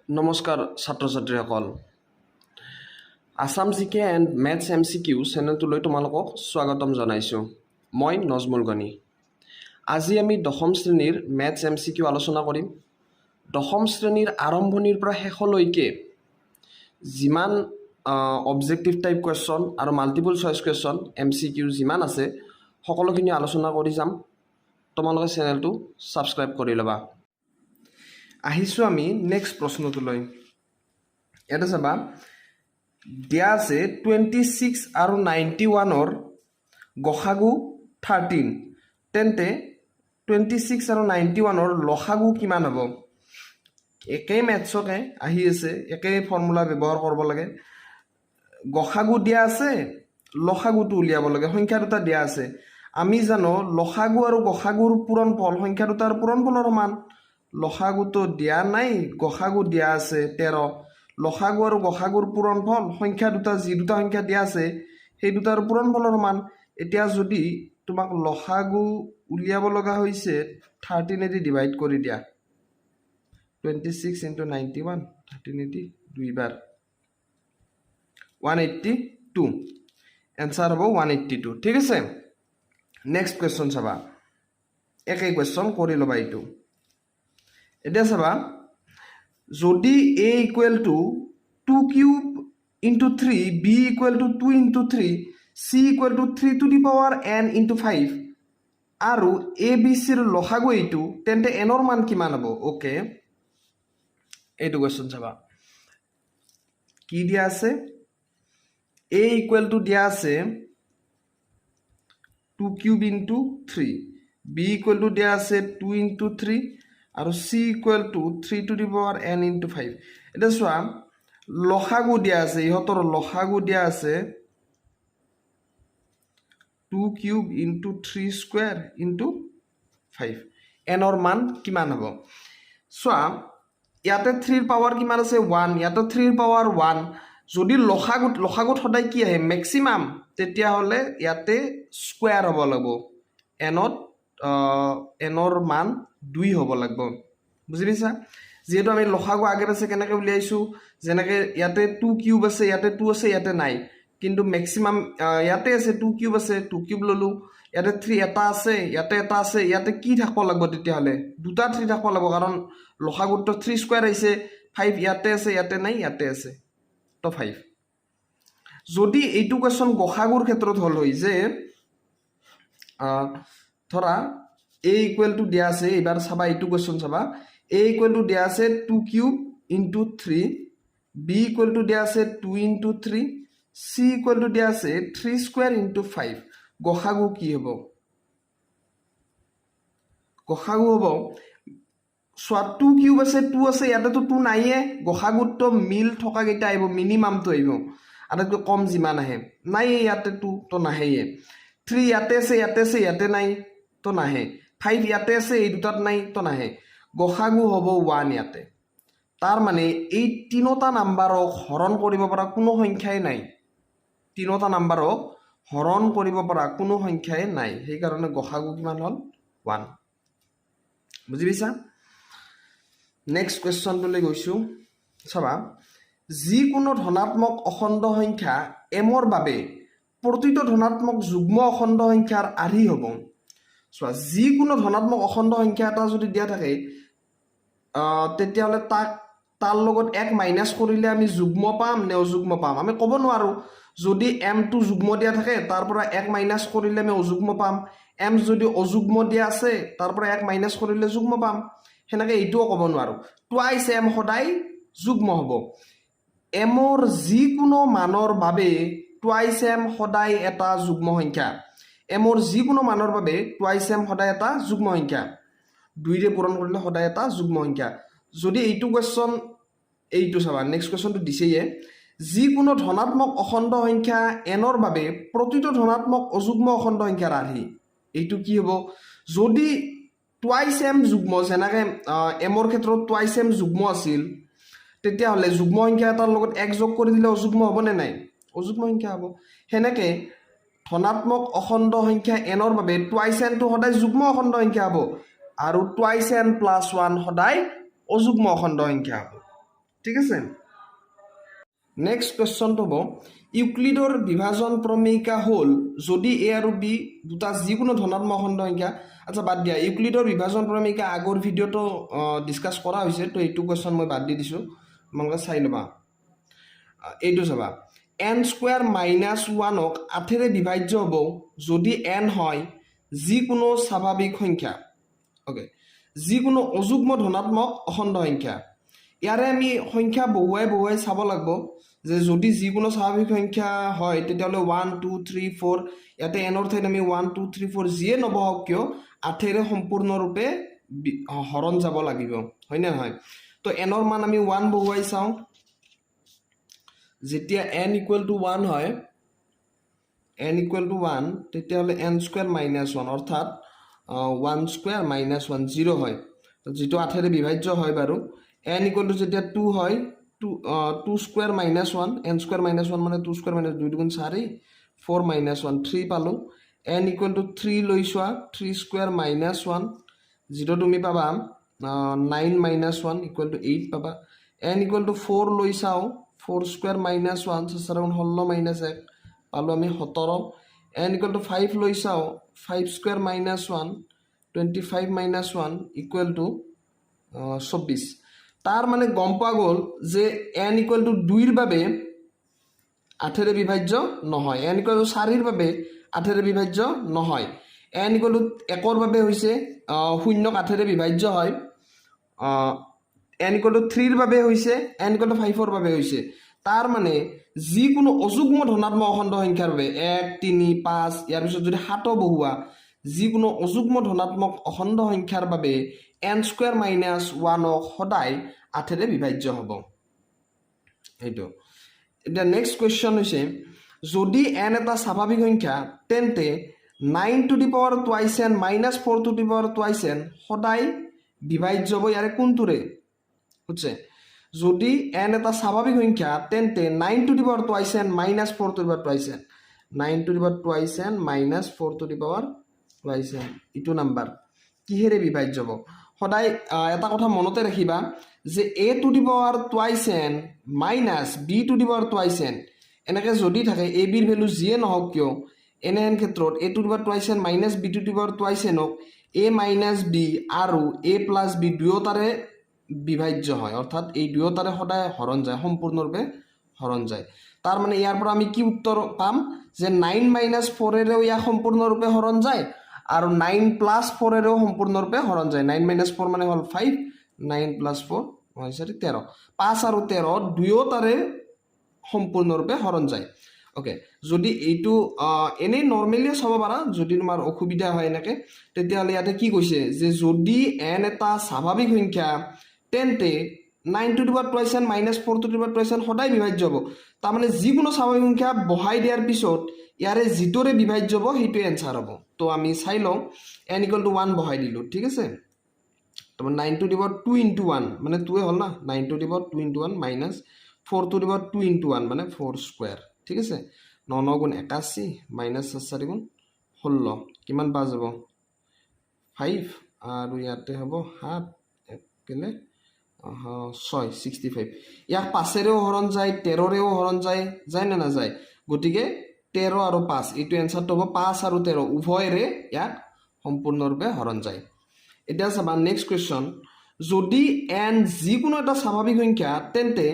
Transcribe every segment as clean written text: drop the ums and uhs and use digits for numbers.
নমস্কাৰ ছাত্ৰ ছাত্ৰীসকল আসাম জিকে এণ্ড মেথছ MCQ চেনেলটোলৈ তোমালোকক স্বাগতম জনাইছোঁ মই নজমুল গনি আজি আমি দশম শ্ৰেণীৰ মেথছ MCQ আলোচনা কৰিম দশম শ্ৰেণীৰ আৰম্ভণিৰ পৰা শেষলৈকে যিমান অবজেক্টিভ টাইপ কুৱেশ্যন আৰু মাল্টিপল চইচ কুৱেশ্যন MCQ যিমান আছে সকলোখিনি আলোচনা কৰি যাম তোমালোকে চেনেলটো সাবস্ক্ৰাইব কৰি ল'বা আহিছোঁ আমি নেক্সট প্ৰশ্নটোলৈ এটা চাবা দিয়া আছে 26 আৰু 91ৰ গসাগু 13 তেন্তে 26 আৰু 91ৰ লসাগু কিমান হ'ব একেই মেথছকে আহি আছে একেই ফৰ্মুলা ব্যৱহাৰ কৰিব লাগে গসাগু দিয়া আছে লসাগুটো উলিয়াব লাগে সংখ্যা দুটা দিয়া আছে আমি জানো লসাগু আৰু গসাগুৰ পূৰণফল সংখ্যা দুটাৰ পূৰণফলৰ সমান লসাগুটো দিয়া নাই গসাগু দিয়া আছে 13 লসাগু আৰু গসাগুৰ পূৰণফল সংখ্যা দুটা যি দুটা সংখ্যা দিয়া আছে সেই দুটাৰ পূৰণফলৰ সমান এতিয়া যদি তোমাক লসাগু উলিয়াব লগা হৈছে 13 এদি ডিভাইড কৰি দিয়া 26 into 91 13 এদি দুইবাৰ 182 এনসার হ'ব 182 ঠিক আছে নেক্সট কোয়েশ্চন চাবা একেই কোয়েশ্চন কৰি লবা এইটো এটা চাবা যদি a equal to 2 cube into 3 b equal to 2 into 3 c equal to 3 to the power n into 5 আৰু a b c ৰ লসাগু এইটো তেন্তে n ৰ মান কিমান হ'ব ওকে এইটো কোয়েশ্চন চাবা কি দিয়া আছে a equal to দিয়া আছে 2 cube into 3 b equal to দিয়া আছে 2 into 3 আৰু c equal to 3 to the power n into 5 এটা চোৱা লসাগু দিয়া আছে ইহতৰ লসাগু দিয়া আছে 2 cube into 3 square into 5 n ৰ মান কিমান হ'ব চোৱা ইয়াতে 3 ৰ পাৱাৰ কিমান আছে 1 ইয়াতে 3 ৰ পাৱাৰ 1 যদি লসাগুত সদায় কি আহে ম্যাক্সিমাম তেতিয়া হলে ইয়াতে স্কয়াৰ হ'ব লাগিব n ৰ মান 2 হ'ব লাগিব বুজি পাইছা যেহেতু আমি লসাগু আগেৰ আছে কেনেকৈ উলিয়াইছো যেনেকৈ ইয়াতে 2 কিউব আছে ইয়াতে 2 আছে ইয়াতে নাই কিন্তু ম্যাক্সিমাম ইয়াতে আছে 2 কিউব আছে 2 কিউব ললো ইয়াতে 3 এটা আছে ইয়াতে কি থাকিব লাগিব তেতিয়া হলে দুটা 3 থাকিব লাগিব কাৰণ লসাগুত 3 স্কয়াৰ আহিছে 5 ইয়াতে আছে ইয়াতে নাই ইয়াতে আছে তো 5 যদি এইটো কোৱেশ্চন গসাগুৰ ক্ষেত্ৰত হল হৈ যে ধৰা a equal to দিয়া আছে এবাৰ চাবা এইটো কোৱেশ্চন চাবা a equal to দিয়া আছে 2 cube into 3 b equal to দিয়া আছে 2 into 3 c equal to দিয়া আছে 3 square into 5 গসাগু কি হ'ব গসাগু হ'ব সোয়া 2 কিউব আছে 2 আছে ইয়াতে তো 2 নাইয়ে গসাগুত তো মিল থকা কেইটা আহিব মিনিমাম তো আহিব আটাইতকৈ কম যিমান আহে নাই ইয়াতে 2 তো নাহে 3 ইয়াতে আছে ইয়াতে নাই তো নাহে 5 ইয়াতে আছে এই দুটাত নাই তো নাহে গসাগু হ'ব 1 ইয়াতে তাৰ মানে এই তিনটা নাম্বাৰক হৰণ কৰিব পৰা কোনো সংখ্যাই নাই তিনটা নাম্বাৰক হৰণ কৰিব পৰা কোনো সংখ্যাই নাই সেই কাৰণে গসাগু কিমান হল 1 বুজি পাইছা নেক্সট কোৱেশ্চনটোলৈ গৈছো চাবা যিকোনো ধনাত্মক অখণ্ড সংখ্যা m ৰ বাবে প্ৰতিটো ধনাত্মক যুগ্ম অখণ্ড সংখ্যাৰ আৰ্হি হ'ব চোৱা যিকোনো ধনাত্মক অখণ্ড সংখ্যা এটা যদি দিয়া থাকে তেতিয়া হলে তাৰ লগত 1 মাইনাস কৰিলে আমি যুগ্ম পাম নে অযুগ্ম পাম আমি ক'ব নোৱাৰো যদি m টো যুগ্ম দিয়া থাকে তাৰ পৰা 1 মাইনাস কৰিলে আমি অযুগ্ম পাম m যদি অযুগ্ম দিয়া আছে তাৰ পৰা 1 মাইনাস কৰিলে যুগ্ম পাম হেনেকে এইটোও ক'ব নোৱাৰো টুৱাইস m সদায় যুগ্ম হ'ব m ৰ যিকোনো মানৰ বাবে টুৱাইস m সদায় এটা যুগ্ম সংখ্যা m ৰ যিকোনো মানৰ বাবে টুৱাইস m সদায় এটা যুগ্ম সংখ্যা 2 ৰে পূৰণ কৰিলে সদায় এটা যুগ্ম সংখ্যা যদি এইটো কোৱেশ্চন এইটো চাবা নেক্সট কোৱেশ্চনটো দিছেয়ে যিকোনো ধনাত্মক অখণ্ড সংখ্যা n ৰ বাবে প্ৰতিটো ধনাত্মক অযুগ্ম অখণ্ড সংখ্যাৰ আৰ্হি এইটো কি হ'ব যদি টুৱাইস m যুগ্ম যেনেকৈ m ৰ ক্ষেত্ৰত টুৱাইস m যুগ্ম আছিল তেতিয়া হলে যুগ্ম সংখ্যা এটাৰ লগত 1 যোগ কৰি দিলে অযুগ্ম হ'ব নে নাই অযুগ্ম সংখ্যা হ'ব হেনেকে ধনাত্মক অখণ্ড সংখ্যা n ৰ বাবে টুৱাইস n টো সদায় যুগ্ম অখণ্ড সংখ্যা হ'ব আৰু টুৱাইস n + 1 সদায় অযুগ্ম অখণ্ড সংখ্যা হ'ব ঠিক আছে নেক্সট কোৱেশ্চনটো হ'ব ইউক্লিডৰ বিভাজন প্ৰমেয়িকা হ'ল যদি এ আৰু বি দুটা যিকোনো ধনাত্মক অখণ্ড সংখ্যা আচ্ছা বাদ দিয়া ইউক্লিডৰ বিভাজন প্ৰমেয়িকা আগৰ ভিডিঅ'টো ডিছকাছ কৰা হৈছে তো এইটো কোৱেশ্চন মই বাদ দি দিছোঁ তোমালোকে চাই ল'বা এইটো চাবা n স্কোয়াৰ মাইনাছ 1ক 8ৰে বিভাজ্য হ'ব যদি n হয় যিকোনো স্বাভাৱিক সংখ্যা ওকে যিকোনো অযুগ্ম ধনাত্মক অখণ্ড সংখ্যা ইয়াৰে আমি সংখ্যা বহুৱাই চাব লাগিব যে যদি যিকোনো স্বাভাৱিক সংখ্যা হয় তেতিয়াহ'লে 1 2 3 4 ইয়াতে এনৰ ঠাইত আমি 1 2 3 4 যিয়ে নবহক কিয় 8ৰে সম্পূৰ্ণৰূপে হৰণ যাব লাগিব হয় নে নহয় তো এনৰ মান আমি 1 বহুৱাই চাওঁ যেতিয়া n equal to 1 হয় n equal to 1 তেতিয়াহ'লে n স্কোয়াৰ মাইনাছ 1 অৰ্থাৎ 1 স্কোয়াৰ মাইনাছ 1 0 হয় যেটো 8ৰে বিভাজ্য হয় বাৰু n equal to যেতিয়া 2 হয় 2 square minus 1 n square minus 1 মানে 2 স্কোয়াৰ মাইনাছ 2 দুগুণ 4 4 মাইনাছ 1 3 পালো n equal to 3 লৈ চোৱা 3 স্কোয়াৰ মাইনাছ 1 যেটো তুমি পাবা 9 মাইনাছ 1 equal to 8 পাবা n equal to 4 লৈ চাও 4 স্কোয়াৰ মাইনাছ 1 16 মাইনাছ 1 পালো আমি 17 n equal to 5 লৈ চাও 5 square minus 1 25 minus 1 equal to 24 তাৰ মানে গম পোৱা গ'ল যে n equal to 2 ৰ বাবে 8ৰে বিভাজ্য নহয় n equal to 4 ৰ বাবে 8ৰে বিভাজ্য নহয় n equal to 1 ৰ বাবে হৈছে 0 8ৰে বিভাজ্য হয় n equal to 3 ৰ বাবে হৈছে n equal to 5 ৰ বাবে হৈছে তাৰ মানে যিকোনো অযুগ্ম ধনাত্মক অখণ্ড সংখ্যাৰ বাবে 1 3 5 ইয়াৰ পিছত যদি 7 বহুৱা যিকোনো অযুগ্ম ধনাত্মক অখণ্ড সংখ্যাৰ বাবে n স্কোয়াৰ মাইনাছ 1ক সদায় 8ৰে বিভাজ্য হ'ব এইটো এটা নেক্সট কোৱেশ্চন হৈছে যদি n এটা স্বাভাৱিক সংখ্যা তেন্তে 9 to the power twice n minus 4 to the power twice n সদায় বিভাজ্য হ'ব ইয়াৰে কোনটোৰে বুঝছে যদি n এটা স্বাভাৱিক সংখ্যা তেন্তে 9 to the power twice n minus 4 to the power twice n 9 to the power twice n minus 4 to the power twice n ইটো নাম্বাৰ কিহেৰে বিভাজ্য হ'ব সদায় এটা কথা মনতে ৰাখিবা যে a to the power twice n minus b to the power twice n এনেকে যদি থাকে a b ৰ ভ্যালু যিয়ে নহওক কিয় এনেহেন ক্ষেত্ৰত a to the power twice n minus b to the power twice n ক a মাইনাছ b আৰু a প্লাছ b দুয়োটাৰে বিভাজ্য হয় অৰ্থাৎ এই দুয়োটাৰে সদায় হৰণ যায় সম্পূৰ্ণৰূপে হৰণ যায় তাৰ মানে ইয়াৰ পৰা আমি কি উত্তৰ পাম যে 9 মাইনাছ 4 এৰেও ইয়া সম্পূৰ্ণৰূপে হৰণ যায় আৰু 9 প্লাছ 4 এৰেও সম্পূৰ্ণৰূপে হৰণ যায় 9 মাইনাছ 4 মানে হ'ল 5 9 প্লাছ 4 হয় সৰি 13 5 আৰু 13 দুয়োটাৰে সম্পূৰ্ণৰূপে হৰণ যায় ওকে যদি এইটো এনে নৰমালি চাব পাৰা যদি তোমাৰ অসুবিধা হয় এনেকে তেতিয়াহ'লে ইয়াতে কি কৈছে যে যদি n এটা স্বাভাৱিক সংখ্যা তেন্তে 9 to the power twice n minus 4 to the power twice n সদায় বিভাজ্য হ'ব তাৰ মানে যিকোনো স্বাভাৱিক সংখ্যা বহাই দিয়াৰ পিছত ইয়াৰে যিটোৰে বিভাজ্য হ'ব সেইটো এনসাৰ হ'ব তো আমি চাই লওঁ n equal to 1 বহাই দিলো ঠিক আছে তো 9 টু দি পাৱাৰ 2 into 1 মানে 2 হ'ল না 9 to the power 2 into 1 minus 4 to the power 2 into 1 মানে 4 স্কয়াৰ ঠিক আছে 9 9 গুণ 81 মাইনাছ 4 গুণ 16 কিমান পা যাব 5 আৰু ইয়াতে হ'ব 7 কেলে 6 65 ইয়াক 5 এৰেও হৰণ যায় 13 ৰেও হৰণ যায় যায় না যায় গতিকে 13 আৰু 5 এইটো এনসাৰটো হ'ব 5 আৰু 13 উভয়ৰে ইয়াক সম্পূৰ্ণৰূপে হৰণ যায় এটা চাবা নেক্সট কোৱেশ্চন যদি n যিকোনো এটা স্বাভাৱিক সংখ্যা তেন্তে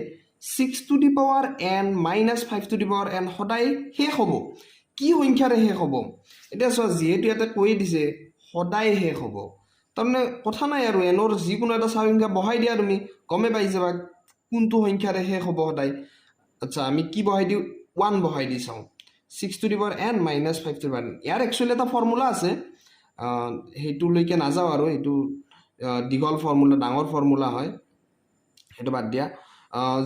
6 to the power n minus 5 to the power n সদায় শেষ হ'ব কি সংখ্যাৰে শেষ হ'ব এটা চোৱা যেহেতু ইয়াতে কৈ দিছে সদায় শেষ হ'ব তাৰমানে কথা নাই আৰু এনৰ যিকোনো এটা স্বাভাৱিক সংখ্যা বহাই দিয়া তুমি গমে পাই যাবা কোনটো সংখ্যাৰে শেষ হ'ব সদায় আচ্ছা আমি কি বহাই দিও 1 বহাই দি চাওঁ 6 to the power n minus 5 to the power n year actually এটা ফৰ্মুলা আছে হেতু লৈকে নাযাও আৰু এটো দিগল ফৰ্মুলা ডাঙৰ ফৰ্মুলা হয় হেতু বাদ দিয়া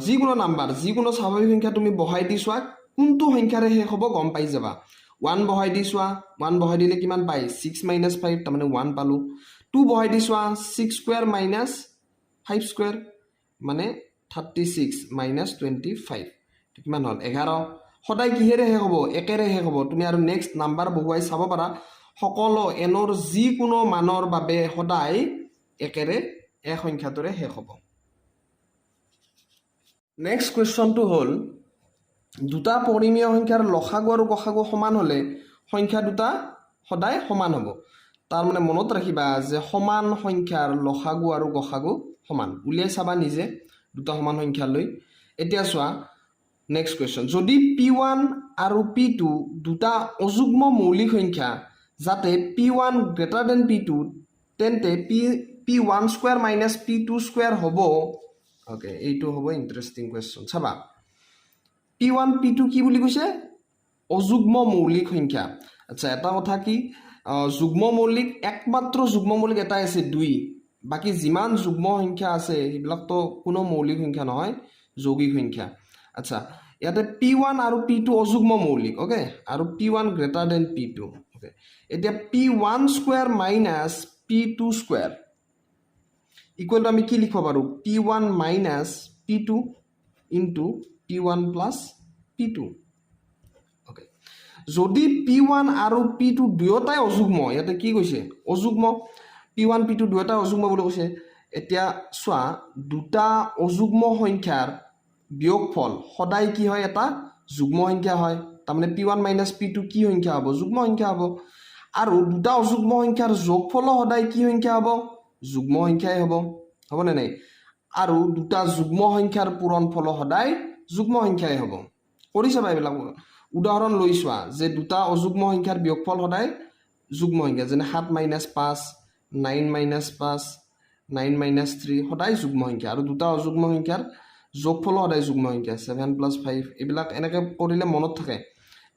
যিকোনো নাম্বাৰ যিকোনো স্বাভাৱিক সংখ্যা তুমি বহাই দি চোৱা কোনটো সংখ্যাৰে শেষ হ'ব গম পাই যাবা 1 বহাই দি চোৱা 1 বহাই দিলে কিমান পাই 6 মাইনাছ 5 তাৰ মানে 1 পালো 2 বহাই দি চোৱা 6 স্কয়াৰ মাইনাছ 5 স্কয়াৰ মানে 36 মাইনাছ 25 কিমান হ'ল 11 সদায় কিহেৰে শেষ হ'ব একেৰে শেষ হ'ব তুমি আৰু নেক্সট নাম্বাৰ বহুৱাই চাব পাৰা সকলো এনৰ যিকোনো মানৰ বাবে সদায় একেৰে এক সংখ্যাটোৰে শেষ হ'ব নেক্সট কুৱেশ্যনটো হ'ল দুটা পৰিমেয় সংখ্যাৰ লসাগু আৰু গসাগু সমান হ'লে সংখ্যা দুটা সদায় সমান হ'ব তাৰ মানে মনত ৰাখিবা যে সমান সংখ্যাৰ লসাগু আৰু গসাগু সমান উলিয়াই চাবা নিজে দুটা সমান সংখ্যা লৈ এতিয়া চোৱা নেক্সট কুৱেশ্যন যদি p1 আৰু p2 দুটা অযুগ্ম মৌলিক সংখ্যা যাতে p1 গ্ৰেটাৰ দেন p2 তেন্তে p1 square minus p2 square হ'ব ওকে এইটো হ'ব ইন্টাৰেষ্টিং কুৱেশ্যন চাবা p1 p2 কি বুলি কৈছে অযুগ্ম মৌলিক সংখ্যা আচ্ছা এটা কথা কি যুগ্ম মৌলিক একমাত্ৰ যুগ্ম মৌলিক এটাই আছে 2 বাকি যিমান যুগ্ম সংখ্যা আছে সেইবিলাক তো কোনো মৌলিক সংখ্যা নহয় যৌগিক সংখ্যা আচ্ছা ইয়াতে p1 আৰু p2 অযুগ্ম মৌলিক ওকে আৰু p1 greater than p2 okay এতিয়া p1 square minus p2 square equal to আমি কি লিখিব পাৰো p1 minus p2 into p1 plus p2 okay যদি p1 আৰু p2 দুয়োটাই অযুগ্ম ইয়াতে কি কৈছে অযুগ্ম p1 p2 দুয়োটাই অযুগ্ম বুলি কৈছে এতিয়া চোৱা দুটা অযুগ্ম সংখ্যাৰ বিয়োগফল সদায় কি হয় এটা যুগ্ম সংখ্যা হয় তাৰ মানে p1 - p2 কি সংখ্যা হ'ব যুগ্ম সংখ্যা হ'ব আৰু দুটা অযুগ্ম সংখ্যাৰ যোগফল সদায় কি সংখ্যা হ'ব যুগ্ম সংখ্যাই হ'ব হ'বনে নাই আৰু দুটা যুগ্ম সংখ্যাৰ পূৰণফল সদায় যুগ্ম সংখ্যাই হ'ব কৰি চাবা এইবিলাক উদাহৰণ লৈ চোৱা যে দুটা অযুগ্ম সংখ্যাৰ বিয়োগফল সদায় যুগ্ম সংখ্যা যেনে 7 - 5 9 - 5 9 - 3 সদায় যুগ্ম সংখ্যা আৰু দুটা অযুগ্ম সংখ্যাৰ যোগফল সদায় যুগ্ম সংখ্যা 7 + 5 এইবিলাক এনেকৈ কৰিলে মনত থাকে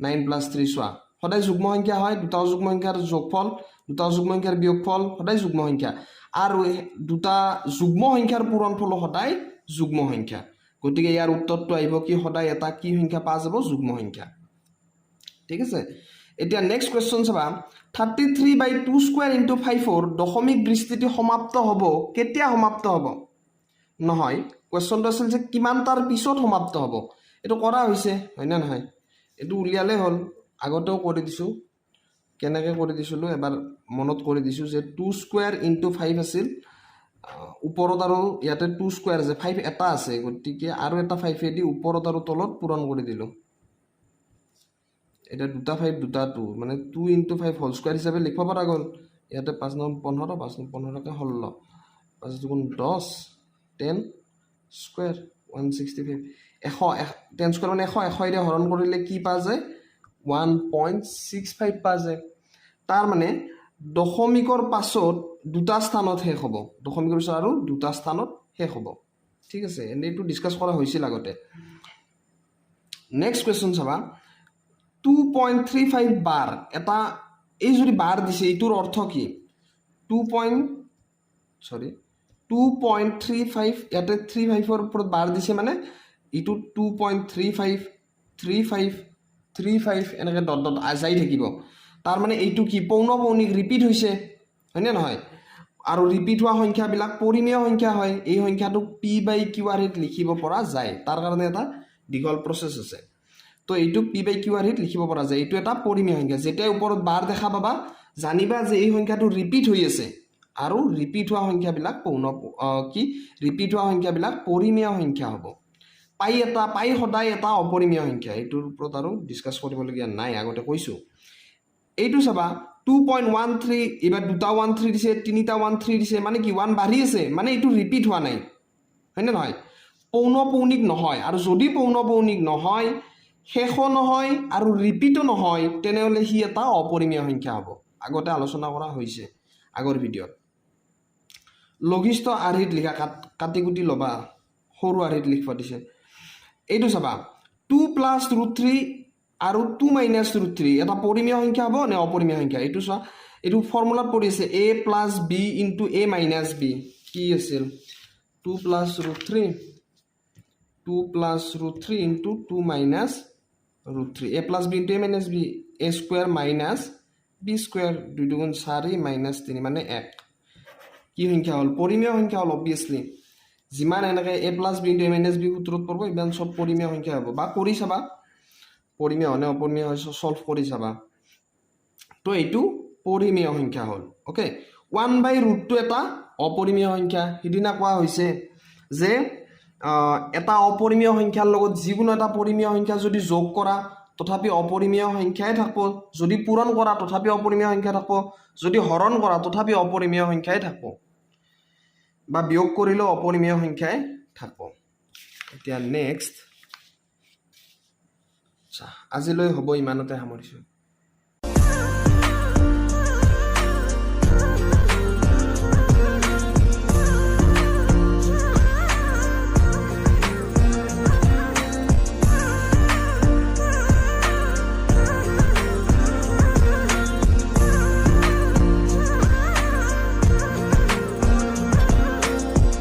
9 + 3 চোৱা সদায় যুগ্ম সংখ্যা হয় দুটা অযুগ্ম সংখ্যাৰ যোগফল দুটা অযুগ্ম সংখ্যাৰ বিয়োগফল সদায় যুগ্ম সংখ্যা আৰু দুটা যুগ্ম সংখ্যাৰ পূৰণফল সদায় যুগ্ম সংখ্যা গতিকে ইয়াৰ উত্তৰটো আহিব কি সদায় এটা কি সংখ্যা পা যাব যুগ্ম সংখ্যা ঠিক আছে এতিয়া নেক্সট কোৱেশ্চন চাবা 33/2 স্কয়াৰ * 5 দশমিক দৃষ্টিটি সমাপ্ত হ'ব কেতিয়া সমাপ্ত হ'ব নহয় কোৱেশ্চনটো আছিল যে কিমান তাৰ পিছত সমাপ্ত হ'ব এটো কৰা হৈছে হয় না নহয় এটো উলিয়ালে হ'ল আগতেও কৰি দিছো কেনেকৈ কৰি দিছিলো এবাৰ মনত কৰি দিছো যে 2 স্কয়াৰ * 5 আছিল ওপৰত আৰু ইয়াতে 2 স্কয়াৰ আছে 5 এটা আছে গতিকে আৰু এটা 5 এদি ওপৰত আৰু তলত পূৰণ কৰি দিলো এটা দুটা 5 দুটা 2 মানে 2 * 5 হোল স্কয়াৰ হিচাপে লিখব পৰা গ'ল ইয়াতে 5 9 15 5 9 15 কে হল 5 2 10 10 স্কয়াৰ 165 10 স্কয়াৰ মানে 100 100 এৰে হৰণ কৰিলে কি পা যায় 1.65 পা যায় তাৰ মানে দশমিকৰ পাছত দুটা স্থানত শেষ হ'ব দশমিকৰ পাছত আৰু দুটা স্থানত শেষ হ'ব ঠিক আছে এনেটো ডিসকাস কৰা হৈছিল আগতে নেক্সট কোৱেশ্চন চাবা 2.35 বাৰ এটা এই যদি বাৰ দিছে এইটোৰ অৰ্থ কি 2.35 ইয়াতে 35 ৰ ওপৰত বাৰ দিছে মানে ইটো 2.35 35 35 এনেকৈ ডট ডট যাই থাকিব তাৰ মানে এইটো কি পৌনঃপৌনিক ৰিপিট হৈছে হয়নে নহয় আৰু ৰিপিট হোৱা সংখ্যাবিলাক পৰিমেয় সংখ্যা হয় এই সংখ্যাটো p/q/r লিখিব পৰা যায় তাৰ কাৰণে এটা দীঘল প্ৰসেস আছে তো এইটো p/q/r লিখিব পৰা যায় এইটো এটা পৰিমেয় সংখ্যা যেতিয়া ওপৰত বাৰ দেখা পাবা জানিবা যে এই সংখ্যাটো ৰিপিট হৈ আছে আৰু ৰিপিট হোৱা সংখ্যাবিলাক ৰিপিট হোৱা সংখ্যাবিলাক পৰিমেয় সংখ্যা হ'ব পাই সদায় এটা অপৰিমেয় সংখ্যা এইটোৰ ওপৰত আৰু ডিসকাস কৰিবলগীয়া নাই আগতে কৈছো এইটো চাবা 2.13 এবাৰ দুটা 13 দিছে তিনিটা 13 দিছে মানে কি 1 বাঢ়ি আছে মানে এইটো ৰিপিট হোৱা নাই হয়নে নহয় পৌনঃপৌনিক নহয় আৰু যদি পৌনঃপৌনিক নহয় শেষ নহয় আৰু ৰিপিটো নহয় তেনেহলে হি এটা অপৰিমেয় সংখ্যা হ'ব আগতে আলোচনা কৰা হৈছে আগৰ ভিডিঅত লঘিষ্ঠ আৰ্হিত লিখা কাটি কুটি লবা সৰু আৰ্হিত লিখবা দিছে এইটো চাবা 2 + √3 আৰু 2 - √3 এটা পৰিমেয় সংখ্যা হ'ব নে অপৰিমেয় সংখ্যা এইটো চোৱা এইটো ফৰ্মুলাত পৰি আছে a + b * a - b কি আছিল 2 + √3 2 + √3 * 2 - √3 a + b * a - b a square minus b square 2 * 4 - 3 মানে 1 কি সংখ্যা হ'ল পৰিমেয় সংখ্যা হ'ল অবভিয়াসলি যিমান এনেকৈ a + b * a - b সূত্ৰত পৰব ইমান সব পৰিমেয় সংখ্যা হ'ব বা কৰি চাবা পৰিমেয় হনে অপৰিমেয় হয় সলভ কৰি চাবা তো এইটো পৰিমেয় সংখ্যা হ'ল ওকে 1/√2 এটা অপৰিমেয় সংখ্যা হিদিনা কোৱা হৈছে যে এটা অপৰিমেয় সংখ্যাৰ লগত যিকোনো এটা পৰিমেয় সংখ্যা যদি যোগ কৰা তথাপি অপৰিমেয় সংখ্যাই থাকিব, যদি পূৰণ কৰা তথাপি অপৰিমেয় সংখ্যা থাকিব, যদি হৰণ কৰা তথাপি অপৰিমেয় সংখ্যাই থাকিব, বা বিয়োগ কৰিলেও অপৰিমেয় সংখ্যাই থাকিব। এতিয়া নেক্সট, আজিলৈ হ'ব ইমানতে সামৰিছোঁ।